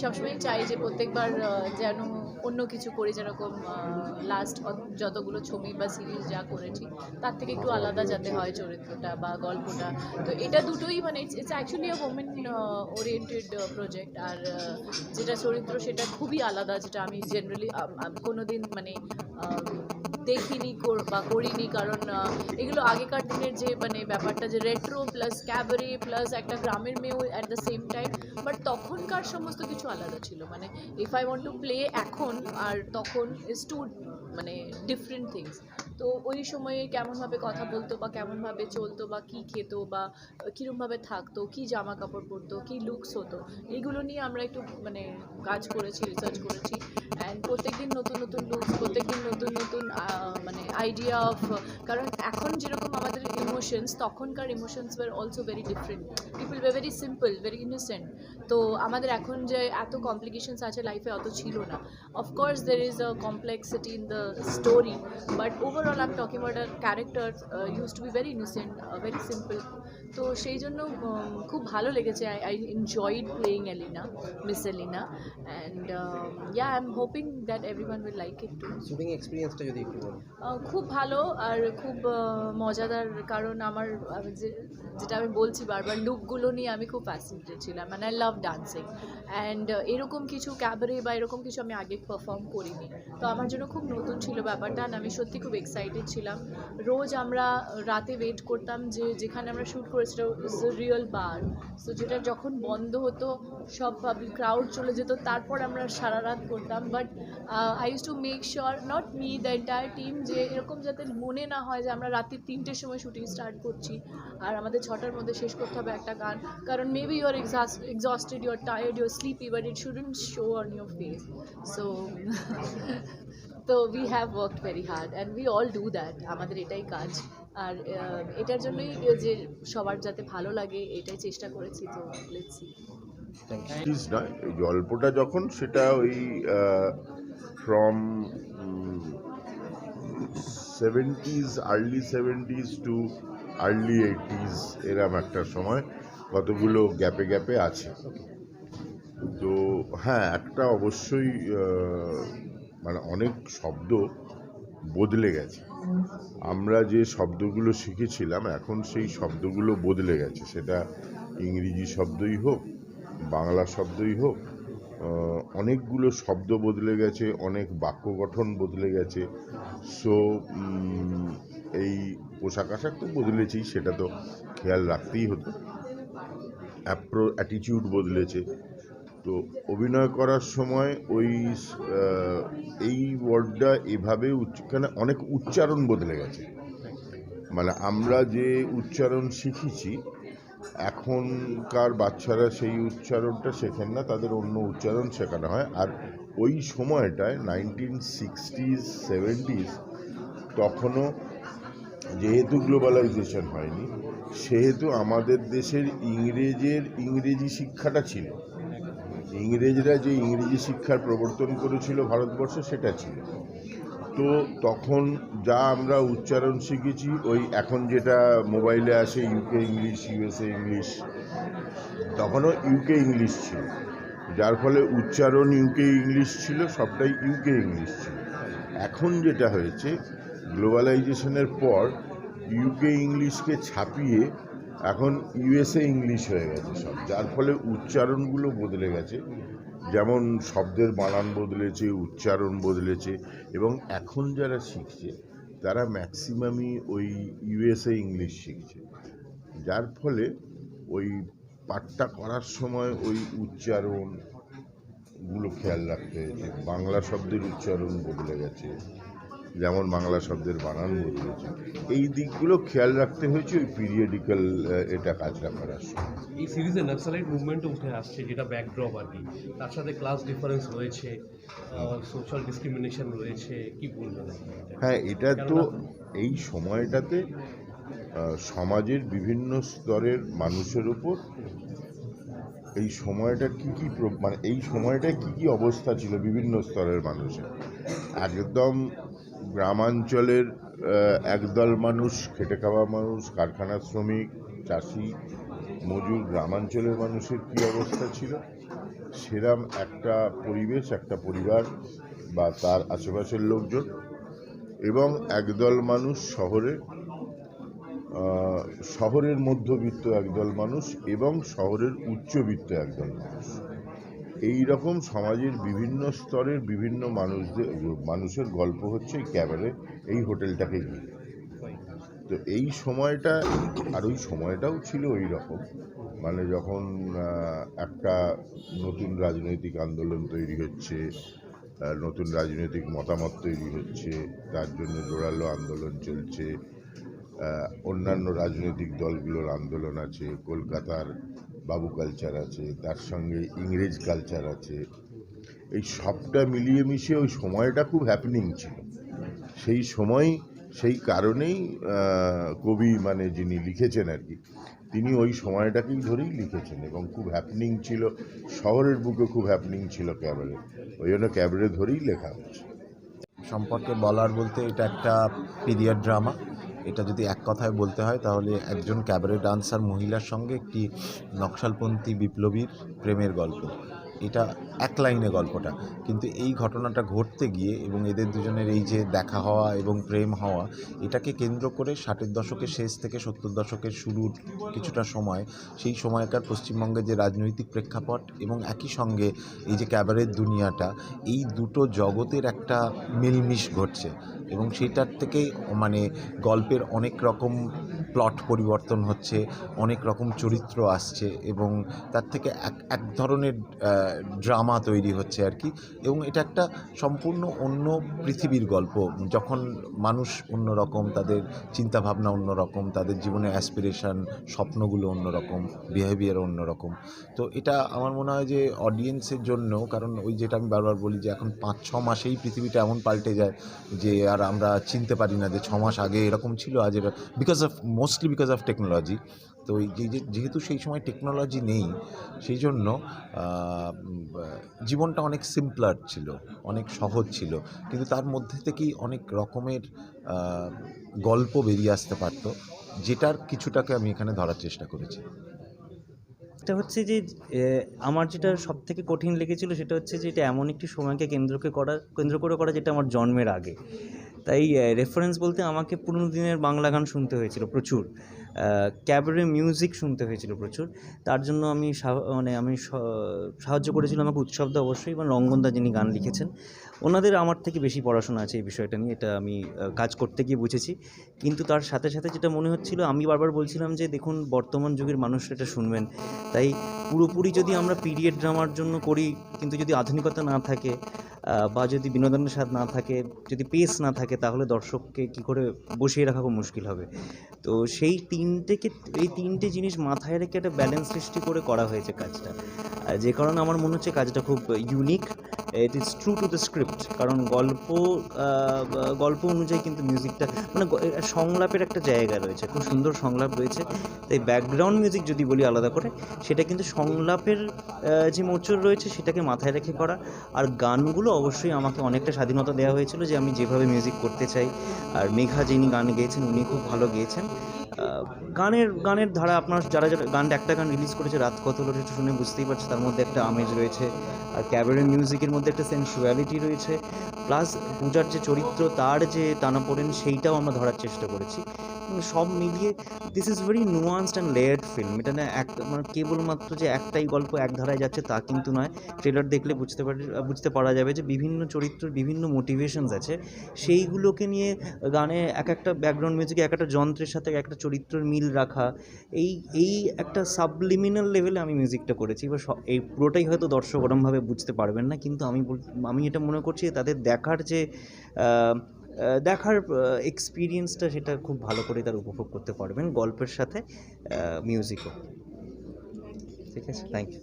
সবসময় চাই যে প্রত্যেকবার যেন অন্য কিছু করি, যেরকম লাস্ট যতগুলো ছবি বা সিরিজ যা করেছি তার থেকে একটু আলাদা যাতে হয় চরিত্রটা বা গল্পটা। তো এটা দুটোই মানে it's actually a women oriented project. আর যেটা চরিত্র সেটা খুবই আলাদা, যেটা আমি জেনারেলি কোনো দিন মানে দেখিনি বা করিনি। কারণ এগুলো আগেকার দিনের যে মানে ব্যাপারটা যে রেট্রো প্লাস ক্যাবারে প্লাস একটা গ্রামের মেয়েও at the same time, but তখনকার সমস্ত কিছু আলাদা ছিল। মানে if I want to play এখন আর তখন ইজ টু মানে ডিফারেন্ট থিংস। তো ওই সময়ে কেমনভাবে কথা বলতো বা কেমনভাবে চলতো বা কী খেতো বা কীরমভাবে থাকতো, কী জামা কাপড় পরতো, কী লুকস হতো, এইগুলো নিয়ে আমরা একটু মানে কাজ করেছি, রিসার্চ করেছি। অ্যান্ড প্রত্যেকদিন নতুন নতুন লুকস, প্রত্যেকদিন নতুন নতুন মানে আইডিয়া অফ, কারণ এখন যেরকম আমাদের ইমোশনস, তখনকার emotions were also very different. People were very simple, very innocent. তো আমাদের এখন যে এত কমপ্লিকেশনস আছে লাইফে অত ছিল না। Of course there is a complexity in the story, but overall I am talking about a character use to be very innocent, very simple. তো সেই জন্য খুব ভালো লেগেছে। I enjoyed playing Elina, miss Elina. And yeah, I am hoping that everyone will like it too. Shooting এক্সপিরিয়েন্সটা যদি একটু বলো। খুব ভালো আর খুব মজাদার। কারণ আমার যেটা আমি বলছি বারবার, লুকগুলো নিয়ে আমি খুব ফ্যাসিনেটেড ছিলাম। মানে আই লাভ ডান্সিং অ্যান্ড এরকম কিছু ক্যাবারে বা এরকম কিছু আমি আগে পারফর্ম করিনি। তো আমার জন্য খুব নতুন ছিল ব্যাপারটা, আর আমি সত্যি খুব এক্সাইটেড ছিলাম। রোজ আমরা রাতে ওয়েট করতাম যে যেখানে আমরা শ্যুট করেছিলাম is a real bar. So যেটা যখন বন্ধ হতো, সব পাবলিক ক্রাউড চলে যেত, তারপর আমরা সারা রাত করতাম। But I use to make sure, not me, the entire team, যে এরকম যাতে মনে না হয় যে আমরা রাত্রি 3টের সময় শুটিং স্টার্ট করছি আর আমাদের 6টার মধ্যে শেষ করতে হবে একটা গান। কারণ maybe you are exhausted, you are tired, you are sleepy, but it shouldn't show on your face. So তো we have worked very hard and we all do that, আমাদের এটাই কাজ। আর এটার জন্যই যে সবার যাতে ভালো লাগে এটাই চেষ্টা করেছি। তো লেটস সি। নয়, এই গল্পটা যখন সেটা ওই from 70s, early 70s too early 80s এরম একটা সময় কতগুলো গ্যাপে গ্যাপে আছে। তো হ্যাঁ, একটা অবশ্যই মানে অনেক শব্দ বদলে গেছে। আমরা যে শব্দগুলো শিখেছিলাম এখন সেই শব্দগুলো বদলে গেছে, সেটা ইংরেজি শব্দই হোক, বাংলা শব্দই হোক। অনেকগুলো শব্দ বদলে গেছে, অনেক বাক্য গঠন বদলে গেছে। সো এই পোশাক আশাক তো বদলেছেই, সেটা তো খেয়াল রাখতেই হতো। অ্যাটিটিউড বদলেছে। তো অভিনয় করার সময় ওই এই ওয়ার্ডটা এভাবে অনেক উচ্চারণ বদলে গেছে। মানে আমরা যে উচ্চারণ শিখেছি, এখনকার বাচ্চারা সেই উচ্চারণটা শেখেন না, তাদের অন্য উচ্চারণ শেখানো হয়। আর ওই সময়টায় 1960s 70s তখনও যেহেতু গ্লোবালাইজেশন হয়নি, সেহেতু আমাদের দেশের ইংরেজি শিক্ষাটা ছিল। ইংরেজরা যে ইংরেজি শিক্ষার প্রবর্তন করেছিল ভারতবর্ষে, সেটা ছিল। তো তখন যা আমরা উচ্চারণ শিখেছি, ওই এখন যেটা মোবাইলে আসে ইউকে ইংলিশ, ইউএসএ ইংলিশ, তখনও ইউকে ইংলিশ ছিল। যার ফলে উচ্চারণ ইউকে ইংলিশ ছিল, সবটাই ইউকে ইংলিশ ছিল। এখন যেটা হয়েছে, গ্লোবালাইজেশনের পর ইউকে ইংলিশকে ছাপিয়ে এখন ইউএসএ ইংলিশ হয়ে গেছে সব, যার ফলে উচ্চারণগুলো বদলে গেছে। যেমন শব্দের বানান বদলেছে, উচ্চারণ বদলেছে, এবং এখন যারা শিখছে তারা ম্যাক্সিমামই ওই ইউএসএ ইংলিশ শিখছে। যার ফলে ওই পাঠটা করার সময় ওই উচ্চারণগুলো খেয়াল রাখতে হয়েছে। বাংলা শব্দের উচ্চারণ বদলে গেছে, যেমন বাংলা শব্দের বানান বদলেছে। এই দিকগুলো খেয়াল রাখতে হয়েছে ওই পিরিয়ডিক্যাল এটা কাজটা করার সময়। এই সিরিজে নক্সালাইট মুভমেন্টও উঠে আসছে, যেটা ব্যাকড্রপ আর কি। তার সাথে ক্লাস ডিফারেন্স রয়েছে, সোশ্যাল ডিসক্রিমিনেশন রয়েছে, কি বলবেন? হ্যাঁ, এটা তো এই সময়টাতে সমাজের বিভিন্ন স্তরের মানুষের উপর এই সময়টা মানে এই সময়টায় কী অবস্থা ছিল বিভিন্ন স্তরের মানুষের। একদম গ্রামাঞ্চলের একদল মানুষ, খেটে খাওয়া মানুষ, কারখানা শ্রমিক, চাষি, মজুর, গ্রামাঞ্চলের মানুষের কী অবস্থা ছিল, সেরম একটা পরিবেশ, একটা পরিবার বা তার আশেপাশের লোকজন এবং একদল মানুষ শহরের মধ্যবিত্ত একদল মানুষ এবং শহরের উচ্চবিত্ত একদল মানুষ, এই রকম সমাজের বিভিন্ন স্তরের বিভিন্ন মানুষের গল্প হচ্ছে এই ক্যাবারে, এই হোটেলটাকে ঘিরে। তো এই সময়টা আর ওই সময়টাও ছিল ওই রকম, মানে যখন একটা নতুন রাজনৈতিক আন্দোলন তৈরি হচ্ছে, নতুন রাজনৈতিক মতামত তৈরি হচ্ছে, তার জন্য জোরালো আন্দোলন চলছে, অন্যান্য রাজনৈতিক দলগুলোর আন্দোলন আছে, কলকাতার বাবু কালচার আছে, তার সঙ্গে ইংরেজ কালচার আছে, এই সবটা মিলিয়ে মিশিয়ে ওই সময়টা খুব হ্যাপেনিং ছিল। সেই সময় সেই কারণেই কবি মানে যিনি লিখেছেন আর কি, তিনি ওই সময়টাকেই ধরেই লিখেছেন এবং খুব হ্যাপেনিং ছিল, শহরের বুকে খুব হ্যাপেনিং ছিল ক্যাবারে, ওই জন্য ক্যাবারে ধরেই লেখা হচ্ছে। সম্পর্কে বলার বলতে এটা একটা পিরিয়ড ড্রামা। এটা যদি এক কথায় বলতে হয় তাহলে একজন ক্যাবারে ডান্সার মহিলার সঙ্গে একটি নকশালপন্থী বিপ্লবীর প্রেমের গল্প। এটা এক লাইনে গল্পটা, কিন্তু এই ঘটনাটা ঘটতে গিয়ে এবং এদের দুজনের এই যে দেখা হওয়া এবং প্রেম হওয়া, এটাকে কেন্দ্র করে 60-এর দশকের শেষ থেকে 70 দশকের শুরুর কিছুটা সময়, সেই সময়কার পশ্চিমবঙ্গের যে রাজনৈতিক প্রেক্ষাপট এবং একই সঙ্গে এই যে ক্যাবারের দুনিয়াটা, এই দুটো জগতের একটা মিলমিশ ঘটছে এবং সেটার থেকেই মানে গল্পের অনেক রকম প্লট পরিবর্তন হচ্ছে, অনেক রকম চরিত্র আসছে এবং তার থেকে এক ধরনের ড্রামা তৈরি হচ্ছে আর কি। এবং এটা একটা সম্পূর্ণ অন্য পৃথিবীর গল্প, যখন মানুষ অন্যরকম, তাদের চিন্তাভাবনা অন্যরকম, তাদের জীবনে অ্যাসপিরেশন, স্বপ্নগুলো অন্যরকম, বিহেভিয়ার অন্যরকম। তো এটা আমার মনে হয় যে অডিয়েন্সের জন্য, কারণ ওই যেটা আমি বারবার বলি যে এখন 5-6 মাসেই পৃথিবীটা এমন পাল্টে যায় যে আর আমরা চিনতে পারি না যে 6 মাস আগে এরকম ছিল, আজ এটা মোস্টলি বিকজ অফ টেকনোলজি। তো এই যেহেতু সেই সময় টেকনোলজি নেই, সেই জন্য জীবনটা অনেক সিম্পলার ছিল, অনেক সহজ ছিল, কিন্তু তার মধ্যে থেকেই অনেক রকমের গল্প বেরিয়ে আসতে পারত, যেটার কিছুটাকে আমি এখানে ধরার চেষ্টা করেছি। এটা হচ্ছে যে আমার যেটা সব থেকে কঠিন লেগেছিল সেটা হচ্ছে যে এটা এমন একটি সময়কে কেন্দ্র করে করা যেটা আমার জন্মের আগে। তাই রেফারেন্স বলতে আমাকে পুরনো দিনের বাংলা গান শুনতে হয়েছিল প্রচুর, ক্যাবারে মিউজিক শুনতে হয়েছিল প্রচুর। তার জন্য আমি সাহায্য করেছিল আমাকে উৎসবদা অবশ্যই, এবং রঙ্গনদা যিনি গান লিখেছেন, ওনাদের আমার থেকে বেশি পড়াশোনা আছে এই বিষয়টা নিয়ে, এটা আমি কাজ করতে গিয়ে বুঝেছি। কিন্তু তার সাথে সাথে যেটা মনে হচ্ছিল, আমি বারবার বলছিলাম যে দেখুন বর্তমান যুগের মানুষরা এটা শুনবেন, তাই পুরোপুরি যদি আমরা পিরিয়ড ড্রামার জন্য করি, কিন্তু যদি আধুনিকতা না থাকে বা যদি বিনোদনের স্বাদ না থাকে, যদি পেস না থাকে, তাহলে দর্শককে কী করে বসিয়ে রাখা খুব মুশকিল হবে। তো এই তিনটে জিনিস মাথায় রেখে একটা ব্যালেন্স সৃষ্টি করে করা হয়েছে কাজটা, যে কারণে আমার মনে হচ্ছে কাজটা খুব unique. It is true to the script, কারণ গল্প অনুযায়ী কিন্তু মিউজিকটা মানে সংলাপের একটা জায়গা রয়েছে, খুব সুন্দর সংলাপ রয়েছে। তাই ব্যাকগ্রাউন্ড মিউজিক যদি বলি আলাদা করে, সেটা কিন্তু সংলাপের যে মোচড় রয়েছে সেটাকে মাথায় রেখে করা। আর গানগুলো অবশ্যই আমাকে অনেকটা স্বাধীনতা দেওয়া হয়েছিল যে আমি যেভাবে মিউজিক করতে চাই। আর মেঘা যিনি গান গেয়েছেন উনি খুব ভালো গেয়েছেন। গানের ধারা আপনার যারা গানটা একটা গান রিলিজ করেছে রাত কত হলো, সেটা শুনে বুঝতেই পারছে তার মধ্যে একটা আমেজ রয়েছে। আর ক্যাবারে মিউজিকের মধ্যে একটা সেন্সুয়ালিটি রয়েছে, প্লাস পূজার যে চরিত্র তার যে টানাপোড়েন সেইটাও আমরা ধরার চেষ্টা করেছি। সব মিলিয়ে this is very nuanced and layered film. এটা না মানে কেবলমাত্র যে একটাই গল্প এক ধারায় যাচ্ছে তা কিন্তু নয়। ট্রেলার দেখলে বুঝতে পারা যাবে যে বিভিন্ন চরিত্রের বিভিন্ন মোটিভেশনস আছে, সেইগুলোকে নিয়ে গানে এক একটা ব্যাকগ্রাউন্ড মিউজিকে এক একটা যন্ত্রের সাথে একটা চরিত্রের মিল রাখা, এই একটা সাবলিমিনাল লেভেলে আমি মিউজিকটা করেছি। এবার এই পুরোটাই হয়তো দর্শক ওরমভাবে বুঝতে পারবেন না, কিন্তু আমি এটা মনে করছি তাদের দেখার এক্সপিরিয়েন্সটা সেটা খুব ভালো করে তারা উপভোগ করতে পারবেন গল্পের সাথে মিউজিকও। ঠিক আছে, থ্যাংক ইউ।